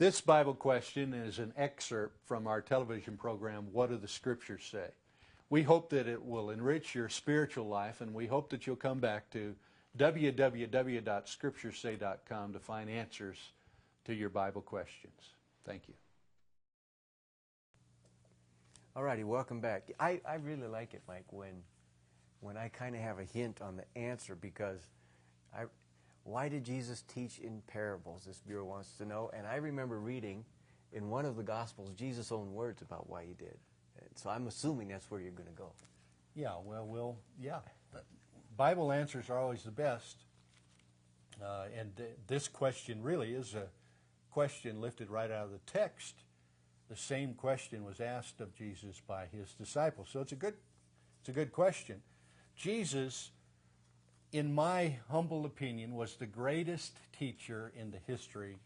This Bible question is an excerpt from our television program, What Do the Scriptures Say? We hope that it will enrich your spiritual life, and we hope that you'll come back to www.scripturesay.com to find answers to your Bible questions. Thank you. All righty, welcome back. I really like it, Mike, when I kind of have a hint on the answer, because why did Jesus teach in parables? This viewer wants to know. And I remember reading in one of the Gospels Jesus' own words about why he did. And so I'm assuming that's where you're going to go. Yeah, Bible answers are always the best. And this question really is a question lifted right out of the text. The same question was asked of Jesus by his disciples. So it's a good question. Jesus, in my humble opinion, was the greatest teacher in the history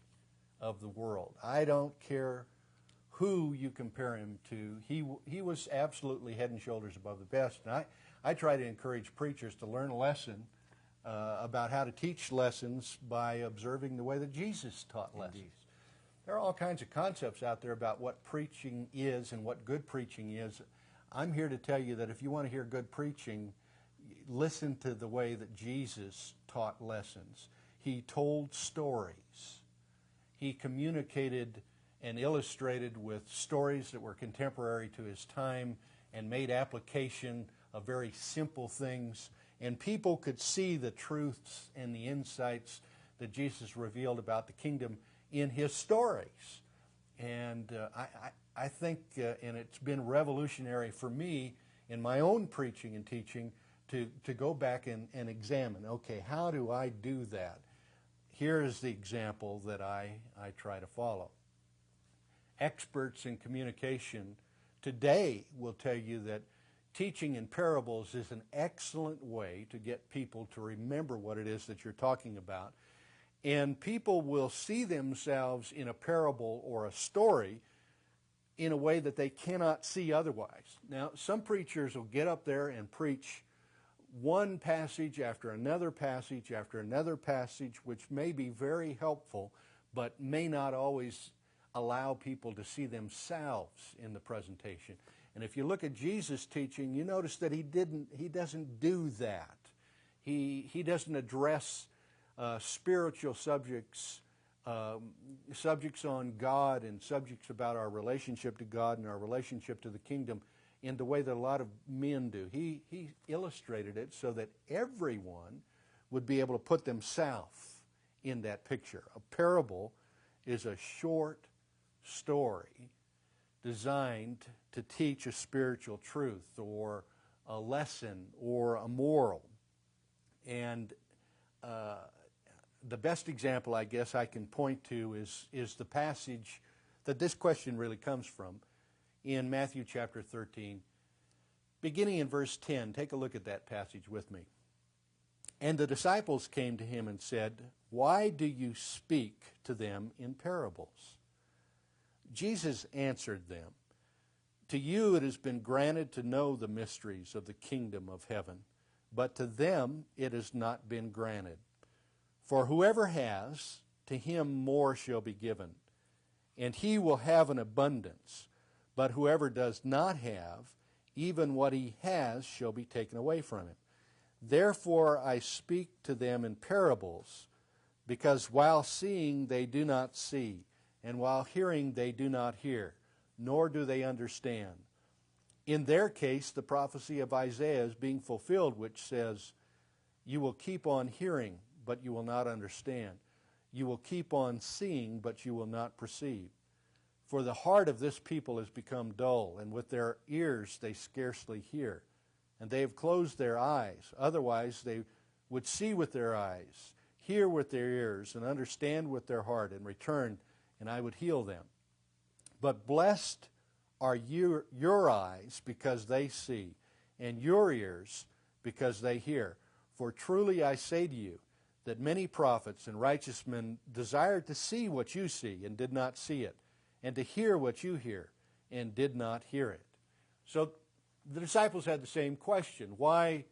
of the world. I don't care who you compare him to. He was absolutely head and shoulders above the best. And I try to encourage preachers to learn a lesson about how to teach lessons by observing the way that Jesus taught lessons. Indeed. There are all kinds of concepts out there about what preaching is and what good preaching is. I'm here to tell you that if you want to hear good preaching, listen to the way that Jesus taught lessons. He told stories. He communicated and illustrated with stories that were contemporary to his time and made application of very simple things. And people could see the truths and the insights that Jesus revealed about the kingdom in his stories. And I think, and it's been revolutionary for me in my own preaching and teaching, to go back and examine, okay, how do I do that? Here is the example that I try to follow. Experts in communication today will tell you that teaching in parables is an excellent way to get people to remember what it is that you're talking about. And people will see themselves in a parable or a story in a way that they cannot see otherwise. Now, some preachers will get up there and preach one passage after another passage after another passage, which may be very helpful, but may not always allow people to see themselves in the presentation. And if you look at Jesus' teaching, you notice that he doesn't do that. He doesn't address spiritual subjects, subjects on God and subjects about our relationship to God and our relationship to the kingdom in the way that a lot of men do. He illustrated it so that everyone would be able to put themselves in that picture. A parable is a short story designed to teach a spiritual truth or a lesson or a moral. And the best example, I guess, I can point to is the passage that this question really comes from in Matthew chapter 13, beginning in verse 10. Take a look at that passage with me. And the disciples came to him and said, "Why do you speak to them in parables?" Jesus answered them, "To you it has been granted to know the mysteries of the kingdom of heaven, but to them it has not been granted. For whoever has, to him more shall be given, and he will have an abundance. But whoever does not have, even what he has shall be taken away from him. Therefore I speak to them in parables, because while seeing they do not see, and while hearing they do not hear, nor do they understand. In their case, the prophecy of Isaiah is being fulfilled, which says, 'You will keep on hearing, but you will not understand. You will keep on seeing, but you will not perceive. For the heart of this people has become dull, and with their ears they scarcely hear. And they have closed their eyes. Otherwise they would see with their eyes, hear with their ears, and understand with their heart, and return, and I would heal them. But blessed are your eyes, because they see, and your ears, because they hear. For truly I say to you, that many prophets and righteous men desired to see what you see, and did not see it, and to hear what you hear, and did not hear it." So the disciples had the same question. Why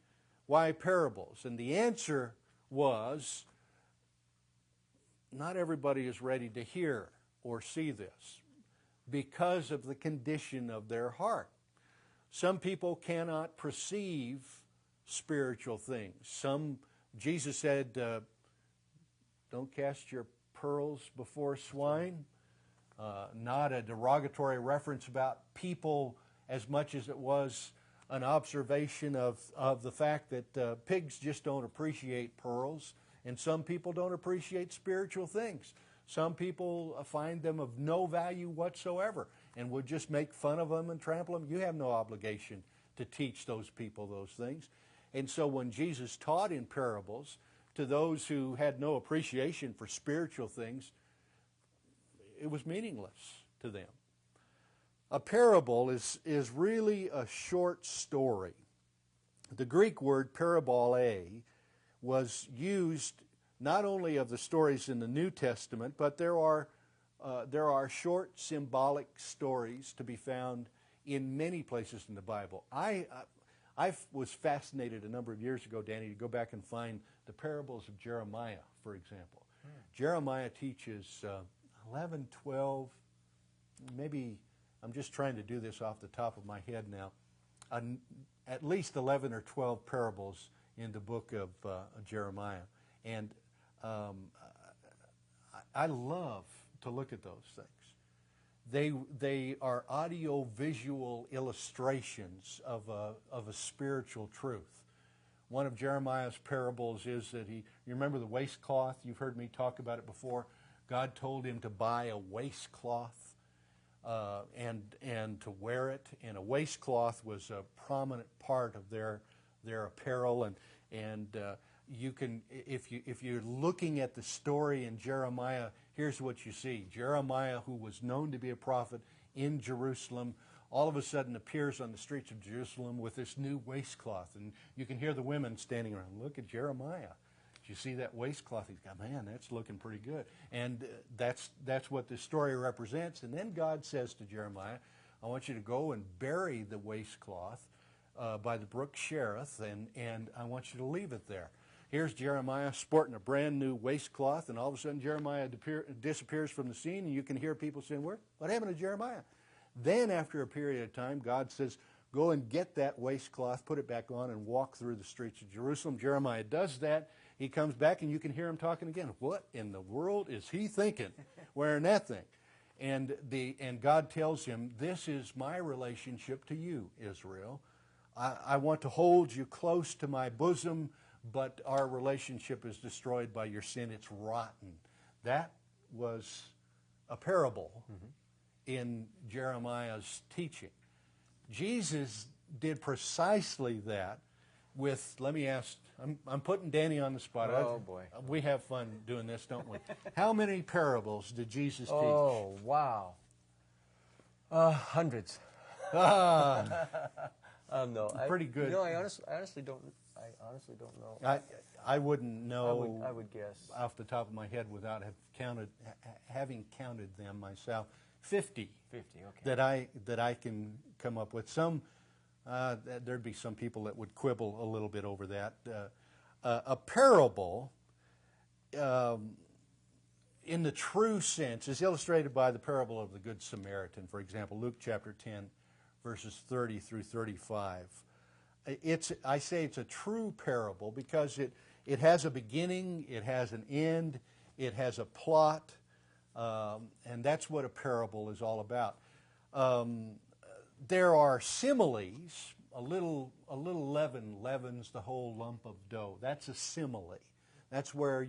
parables? And the answer was, not everybody is ready to hear or see this because of the condition of their heart. Some people cannot perceive spiritual things. Jesus said, don't cast your pearls before swine. Not a derogatory reference about people as much as it was an observation of the fact that pigs just don't appreciate pearls, and some people don't appreciate spiritual things. Some people find them of no value whatsoever and would just make fun of them and trample them. You have no obligation to teach those people those things. And so when Jesus taught in parables to those who had no appreciation for spiritual things, it was meaningless to them. A parable is really a short story. The Greek word parabole was used not only of the stories in the New Testament, but there are short symbolic stories to be found in many places in the Bible. I was fascinated a number of years ago, Danny, to go back and find the parables of Jeremiah, for example. Jeremiah teaches 11, 12, maybe, I'm just trying to do this off the top of my head now, at least 11 or 12 parables in the book of Jeremiah. And I love to look at those things. They are audio-visual illustrations of a spiritual truth. One of Jeremiah's parables is that you remember the waistcloth? You've heard me talk about it before. God told him to buy a waistcloth and to wear it. And a waistcloth was a prominent part of their apparel. And you can, if you're looking at the story in Jeremiah, here's what you see. Jeremiah, who was known to be a prophet in Jerusalem, all of a sudden appears on the streets of Jerusalem with this new waistcloth. And you can hear the women standing around. Look at Jeremiah. Did you see that waistcloth he's got? Man, that's looking pretty good. And that's what this story represents. And then God says to Jeremiah, I want you to go and bury the waistcloth by the brook Cherith, and I want you to leave it there. Here's Jeremiah sporting a brand new waistcloth, and all of a sudden Jeremiah disappears from the scene, and you can hear people saying, what happened to Jeremiah? Then after a period of time, God says, go and get that waistcloth, put it back on, and walk through the streets of Jerusalem. Jeremiah does that. He comes back, and you can hear him talking again. What in the world is he thinking wearing that thing? And God tells him, this is my relationship to you, Israel. I want to hold you close to my bosom, but our relationship is destroyed by your sin. It's rotten. That was a parable in Jeremiah's teaching. Jesus did precisely that with, let me ask, I'm putting Danny on the spot. Oh, boy. We have fun doing this, don't we? How many parables did Jesus teach? Oh, wow. Hundreds. No, Pretty good. You know, I honestly don't know. I wouldn't know. I would guess off the top of my head without having counted them myself. 50. 50. Okay. That I can come up with. Some there'd be some people that would quibble a little bit over that. A parable, in the true sense, is illustrated by the parable of the Good Samaritan. For example, Luke chapter 10, verses 30 through 35. I say it's a true parable because it has a beginning, it has an end, it has a plot, and that's what a parable is all about. There are similes. A little leaven leavens the whole lump of dough. That's a simile. That's where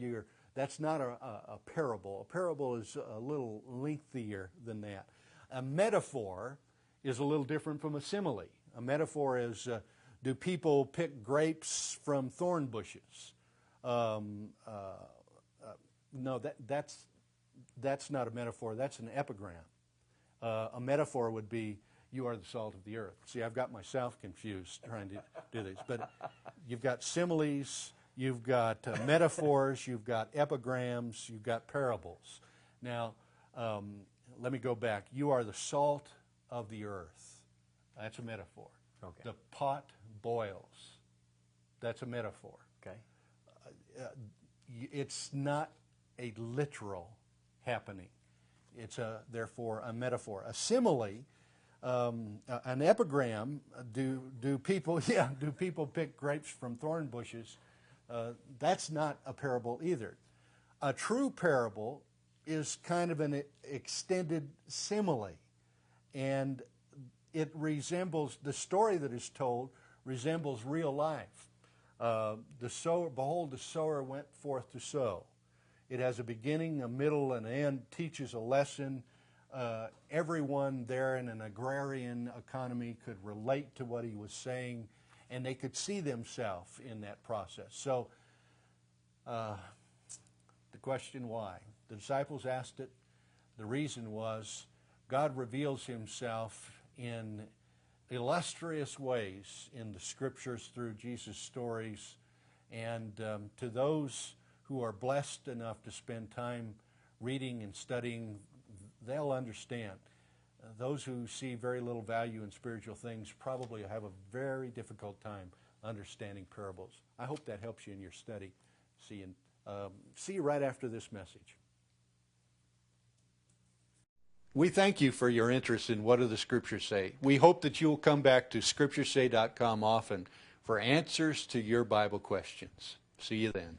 that's not a parable. A parable is a little lengthier than that. A metaphor is a little different from a simile. A metaphor is, do people pick grapes from thorn bushes? No, that's not a metaphor. That's an epigram. A metaphor would be, you are the salt of the earth. See, I've got myself confused trying to do these. But you've got similes, you've got metaphors, you've got epigrams, you've got parables. Now, let me go back. You are the salt of the earth. That's a metaphor. Okay. The pot boils. That's a metaphor. Okay. It's not a literal happening. It's therefore a metaphor. A simile, an epigram. Do people pick grapes from thorn bushes? That's not a parable either. A true parable is kind of an extended simile, and it resembles, the story that is told resembles real life. Behold, the sower went forth to sow. It has a beginning, a middle, and an end, teaches a lesson. Everyone there in an agrarian economy could relate to what he was saying, and they could see themselves in that process. So the question why? The disciples asked it. The reason was God reveals himself in illustrious ways in the Scriptures through Jesus' stories, and to those who are blessed enough to spend time reading and studying, they'll understand. Those who see very little value in spiritual things probably have a very difficult time understanding parables. I hope that helps you in your study. See you right after this message. We thank you for your interest in What Do the Scriptures Say? We hope that you will come back to scripturesay.com often for answers to your Bible questions. See you then.